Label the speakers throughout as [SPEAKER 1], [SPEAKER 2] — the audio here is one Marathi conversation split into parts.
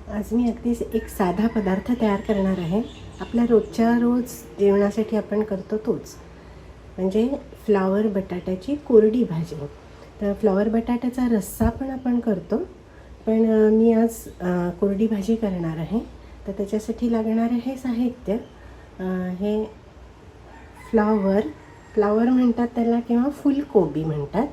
[SPEAKER 1] आज मी अगदीच एक साधा पदार्थ तयार करणार आहे. आपल्या रोजच्या रोज जेवणासाठी आपण करतो तोच, म्हणजे फ्लॉवर बटाट्याची कोरडी भाजी. तर फ्लॉवर बटाट्याचा रस्सा पण आपण करतो, पण मी आज कोरडी भाजी करणार आहे. तर त्याच्यासाठी लागणारे हे साहित्य, हे फ्लॉवर म्हणतात त्याला, किंवा फुलकोबी म्हणतात.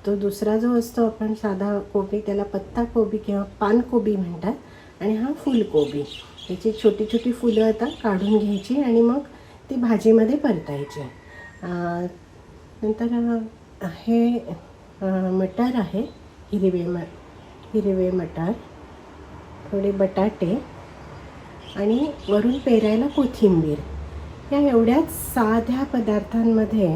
[SPEAKER 1] तो दुसरा जो असतो आपण साधा कोबी, त्याला पत्ताकोबी किंवा पानकोबी म्हणतात. आणि हा फुलकोबी, त्याची छोटी छोटी फुलं आता काढून घ्यायची आणि मग ती भाजीमध्ये परतायची. नंतर हे मटार आहे, हिरवे मटार, थोडे बटाटे आणि वरून पेरायला कोथिंबीर. या एवढ्याच साध्या पदार्थांमध्ये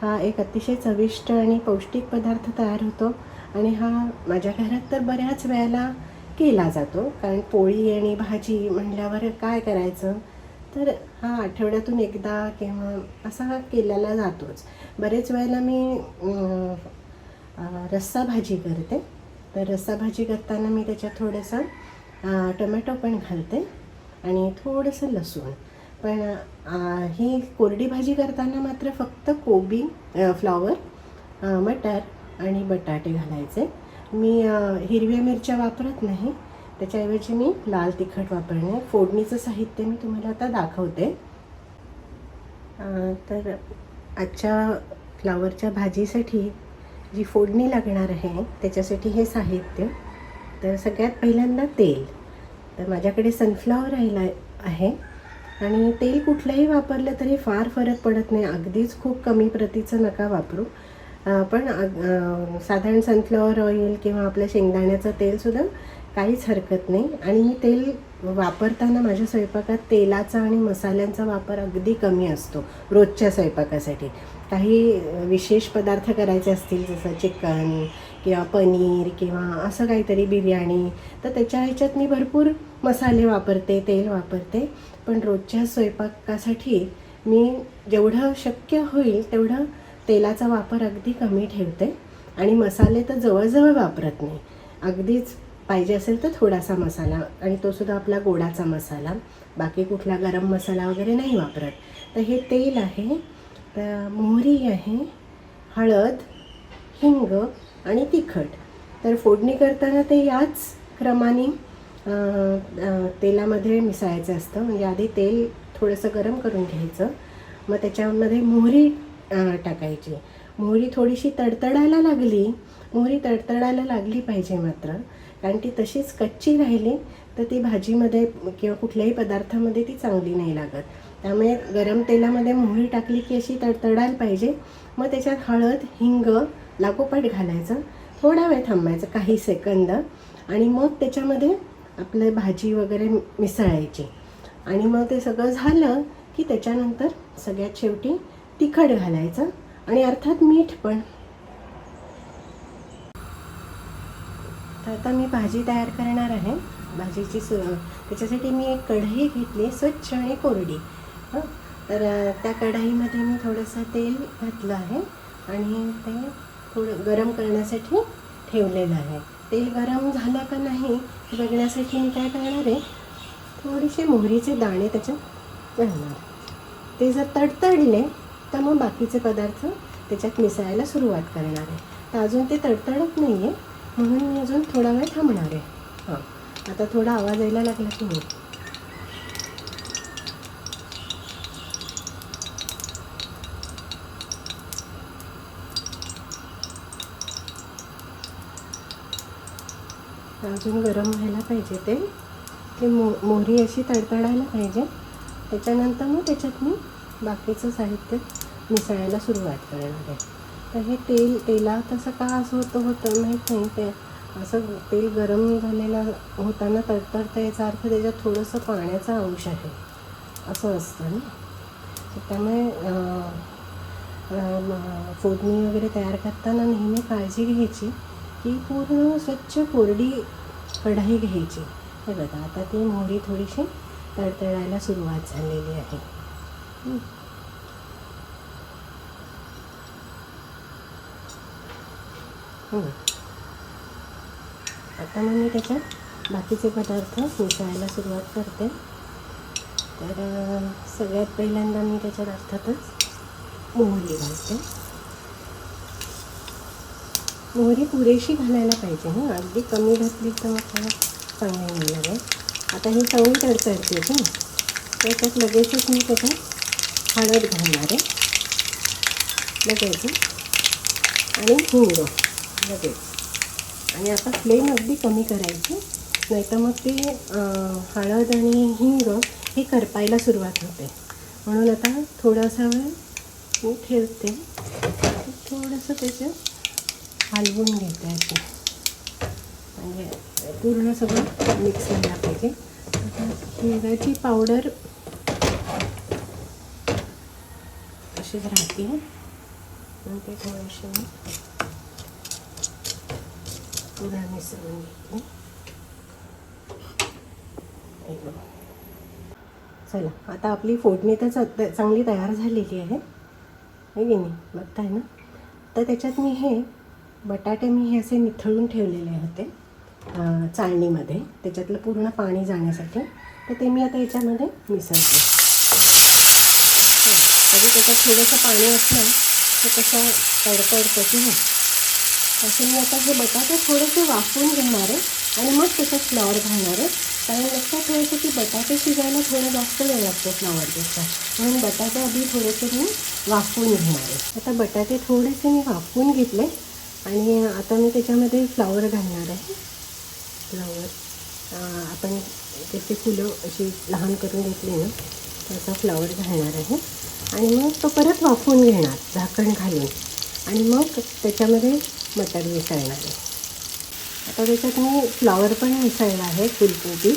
[SPEAKER 1] हा एक अतिशय चविष्ट आणि पौष्टिक पदार्थ तयार होतो. आणि हा माझ्या घरात तर बऱ्याच वेळेला केला जातो, कारण पोळी आणि भाजी म्हटल्यावर काय करायचं, तर हा आठवड्यातून एकदा किंवा असा केलेला जातोच. बरेच वेळेला मी रस्सा भाजी करते. तर रस्सा भाजी करताना मी त्याच्यात थोडंसं टोमॅटो पण घालते आणि थोडंसं लसूण. पण ही कोरडी भाजी करताना मात्र फक्त कोबी, फ्लॉवर, मटार आणि बटाटे घालायचे. मी हिरव्या मिरच्या वापरत नाही, त्याच्याऐवजी मी लाल तिखट वापरणे. फोडणीचं साहित्य मी तुम्हाला आता दाखवते. तर आजच्या फ्लॉवरच्या भाजीसाठी जी फोडणी लागणार आहे त्याच्यासाठी हे साहित्य. तर सगळ्यात पहिल्यांदा तेल. तर माझ्याकडे सनफ्लॉवर ऑइल आहे, आणि तेल कुठलंही वापरलं तरी फार फरक पडत नाही. अगदीच खूप कमी प्रतीचं नका वापरू. पण साधारण सनफ्लॉवर ऑइल किंवा आपल्या शेंगदाण्याचं तेलसुद्धा काहीच हरकत नाही. आणि मी तेल वापरताना माझ्या स्वयंपाकात तेलाचा आणि मसाल्यांचा वापर अगदी कमी असतो रोजच्या स्वयंपाकासाठी. काही विशेष पदार्थ करायचे असतील, जसं चिकन किंवा पनीर किंवा असं काहीतरी, बिर्याणी, तर त्याच्या ह्याच्यात मी भरपूर मसाले वापरते, तेल वापरते. पण रोजच्या स्वयंपाकासाठी मी जेवढं शक्य होईल तेवढं तेलाचा वापर अगदी कमी ठेवते. आणि मसाले तर जवळजवळ वापरत नाही. अगदीच पाहिजे असेल तर थोडासा मसाला, आणि तो सुद्धा आपला गोडाचा मसाला. बाकी कुठला गरम मसाला वगैरे नाही वापरत. तर हे तेल आहे, तर मोहरी आहे, हळद, हिंग आणि तिखट. तर फोडणी करताना ते याच क्रमाने तेलामध्ये मिसळायचं असतं. म्हणजे आधी तेल थोडंसं गरम करून घ्यायचं, मग त्याच्यामध्ये मोहरी टाकायची. मोहरी थोडीशी तडतडायला लागली पाहिजे मात्र, कारण ती तशीच कच्ची राहिली तर ती भाजीमध्ये किंवा कुठल्याही पदार्थामध्ये ती चांगली नाही लागत. त्यामुळे गरम तेलामध्ये मोहरी टाकली की अशी तडतडायला पाहिजे. मग त्याच्यात हळद, हिंग लागोपाठ घालायचं, थोडा वेळ थांबायचं, काही सेकंद, आणि मग त्याच्यामध्ये आपलं भाजी वगैरे मिसळायची. आणि मग ते सगळं झालं की त्याच्यानंतर सगळ्यात शेवटी तिखट घालायचं, आणि अर्थात मीठ पण. तर आता मी भाजी तयार करणार आहे. भाजीची त्याच्यासाठी मी एक कढई घेतली, स्वच्छ आणि कोरडी. तर त्या कढईमध्ये मी थोडंसं तेल घातलं आहे आणि ते थोडं गरम करण्यासाठी ठेवलेलं आहे. तेल गरम झालं का नाही बघण्यासाठी मी काय करणार आहे, थोडेसे मोहरीचे दाणे त्याच्यात घालणार. ते जर तडतडले तर मग बाकीचे पदार्थ त्याच्यात मिसळायला सुरुवात करणार आहे. तर अजून ते तडतडत नाही आहे, म्हणून मी अजून थोडा वेळ थांबणार आहे. आता थोडा आवाज यायला लागला की नाही. अजून गरम व्हायला पाहिजे ते मोहरी अशी तडतडायला पाहिजे. त्याच्यानंतर मग त्याच्यात मी बाकीचं साहित्य मिसळायला सुरुवात करणार आहे. तर हे तेलात असं का असं होतं माहीत नाही. ते असं तेल गरम झालेलं होताना तडतडतं, याचा अर्थ त्याच्यात थोडंसं पाण्याचा अंश आहे असं असतं ना. त्यामुळे फोडणी वगैरे तयार करताना नेहमी काळजी घ्यायची की पूर्ण स्वच्छ कोरडी कढई घ्यायची. हे बघा, आता ती मोहरी थोडीशी तडतडायला सुरुवात झालेली आहे. आता मग मी त्याच्यात बाकीचे पदार्थ मिसळायला सुरुवात करते. तर सगळ्यात पहिल्यांदा मी त्याच्यात अर्थातच मोहरी घालते. मोहरी पुरेशी घालायला पाहिजे ना, अगदी कमी घातली तर मग काय चांगली नाही लागेल. आता ही चांगली तडतडते ना, त्याच्यात लगेचच मी त्याच्यात हळद घालणार आहे लगेच आणि हिंग लगेच. आणि आता फ्लेम अगदी कमी करायची, नाहीतर मग ते हळद आणि हिंग हे करपायला सुरुवात होते. म्हणून आता थोडासा वेळ मी ठेवते, थोडंसं त्याच्यात हलवून घेते अशी, म्हणजे पूर्ण सगळं मिक्स व्हायला पाहिजे. हिंगाची पावडर अशीच राहते. मग ते थोडेसे मी पूर्ण मिसळून घेते. चला, आता आपली फोडणी तर चांगली तयार झालेली आहे की नाही, बघताय ना. तर त्याच्यात मी हे बटाटे हे असे निथळून ठेवलेले होते चाळणीमध्ये, त्याच्यातलं पूर्ण पाणी जाण्यासाठी. तर ते मी आता याच्यामध्ये मिसळते. तरी त्याच्यात थोडंसं पाणी असलं तर कसं तडतडतं की नाही. असं मी आता हे बटाटे थोडेसे वाफवून घेणार आहे आणि मग त्याच्यात फ्लॉवर घालणार आहे. कारण लक्षात ठेवायचं की बटाटे शिजायला थोडं जास्त वेळ लागतो फ्लॉवरपेक्षा, म्हणून बटाटे आधी थोडेसे मी वाफवून घेणार आहे. आता बटाटे थोडेसे मी वाफवून घेतले आणि आता मी त्याच्यामध्ये फ्लॉवर घालणार आहे. फ्लॉवर आपण त्याची फुलं अशी लहान करून घेतली ना, त्याचा फ्लॉवर घालणार आहे आणि मग तो परत वाफवून घेणार झाकण घालून आणि मग त्याच्यामध्ये मटर मिसळणार आहे. आता त्याच्यात मी फ्लॉवर पण मिसळला आहे फुलकोबी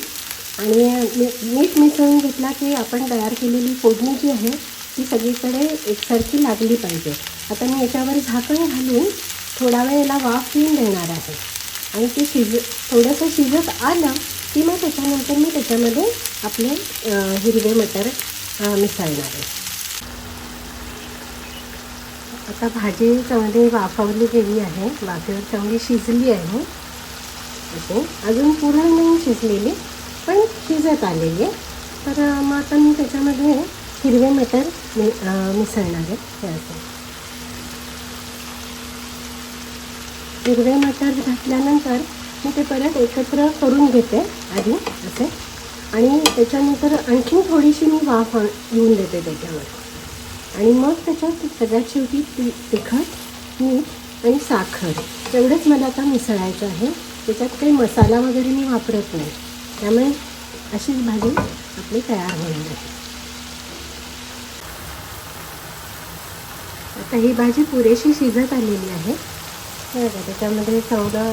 [SPEAKER 1] आणि मीठ मिसळून घेतला की आपण तयार केलेली फोडणी जी आहे ती सगळीकडे एकसारखी लागली पाहिजे. आता मी याच्यावर झाकण घालून थोडा वेळ याला वाफ येऊन देणार आहे आणि ते थोडंसं शिजत आलं की मग त्याच्यानंतर मी त्याच्यामध्ये आपले हिरवे मटर मिसळणार आहे. आता भाजी चांगली वाफवली गेली आहे, वाफेवर चांगली शिजली आहे. असे अजून पूर्ण नाही शिजलेली पण शिजत आलेली आहे. तर मग आता मी त्याच्यामध्ये हिरवे मटर मिसळणार आहे. हे असं हिरवे मटर घातल्यानंतर मी ते परत एकत्र करून घेते आधी असे, आणि त्याच्यानंतर आणखी थोडीशी मी वाफ येऊन देते त्याच्यावर आणि मग त्याच्यात सगळ्यात शेवटी तिखट, मीठ आणि साखर एवढंच मला आता मिसळायचं आहे. त्याच्यात काही मसाला वगैरे मी वापरत नाही, त्यामुळे अशीच भाजी आपली तयार होणार आहे. आता ही भाजी पुरेशी शिजत आलेली आहे. बघा, त्याच्यामध्ये थोडं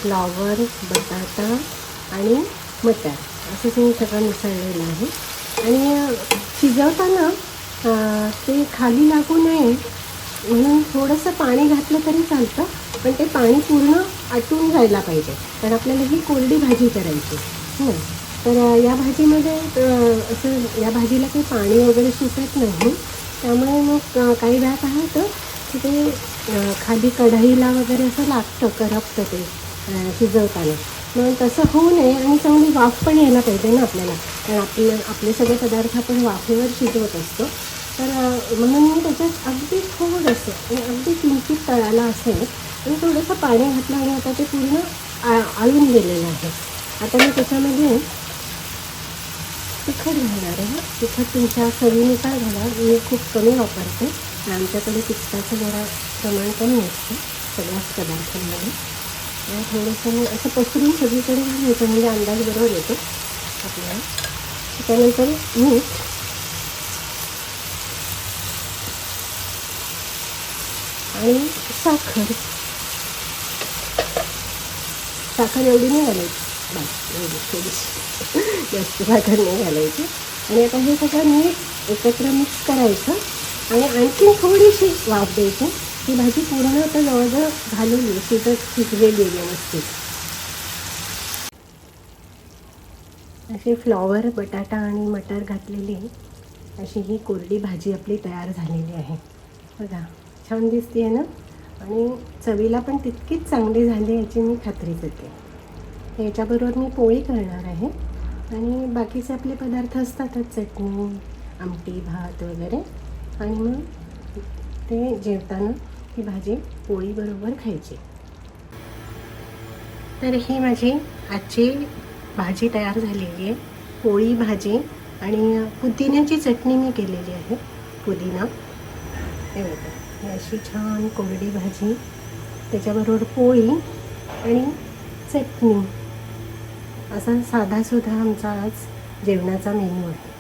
[SPEAKER 1] फ्लॉवर, बटाटा आणि मटर असंच मी सगळं मिसळलेलं आहे. आणि शिजवताना ते खाली लागू नये म्हणून थोडंसं पाणी घातलं तरी चालतं, पण ते पाणी पूर्ण आटून जायला पाहिजे, कारण आपल्याला ही कोरडी भाजी करायची. तर या भाजीमध्ये असं या भाजीला काही पाणी वगैरे सुटत नाही, त्यामुळे मग काही वेळा काय होतं की ते खाली कढईला वगैरे असं लागतं, करपतं ते शिजवताना. मग तसं होऊ नये आणि चांगली वाफ पण यायला पाहिजे ना आपल्याला, कारण आपले सगळे पदार्थ आपण वाफेवर शिजवत असतो. तर म्हणून मी त्याच्यात अगदी थोडंसं आणि अगदी किंचित तळाला असेल आणि थोडंसं पाणी घातलं आणि आता ते पूर्ण आळून गेलेलं आहे. आता मी त्याच्यामध्ये तिखट घालणार आहे. तिखट तुमच्या चवीनुसार घाला, मी खूप कमी वापरते, आमच्याकडे तिखटाचं जरा प्रमाण कमी असतं सगळ्याच पदार्थांमध्ये. थोडंसं असं पसरून सगळीकडे घालायचं म्हणजे अंदाज बरोबर येतो आपल्याला. त्यानंतर मीठ आणि साखर एवढी नाही घालायची, थोडीशी जास्त साखर नाही घालायची. आणि आता हे सगळं मीठ एकत्र मिक्स करायचं आणि आणखी थोडीशी वाफ द्यायची. ही भाजी पूर्ण आता जवळजवळ घालून शिजलेली आहे व्यवस्थित. अशी फ्लॉवर, बटाटा आणि मटर घातलेली अशी ही कोरडी भाजी आपली तयार झालेली आहे. बघा, छान दिसते आहे ना, आणि चवीला पण तितकीच चांगली झाली याची मी खात्री देते. याच्याबरोबर मी पोळी करणार आहे आणि बाकीचे आपले पदार्थ असतातच, चटणी, आमटी, भात वगैरे. आणि मग ते जेवताना ही भाजी पोळीबरोबर खायची. तर ही माझी आजची भाजी तयार झालेली आहे. पोळी, भाजी आणि पुदिन्याची चटणी मी केलेली आहे. पुदिना हे बघा, ही अशी छान कोरडी भाजी, त्याच्याबरोबर पोळी आणि चटणी, असा साधासुद्धा आमचा आज जेवणाचा मेनू आहे.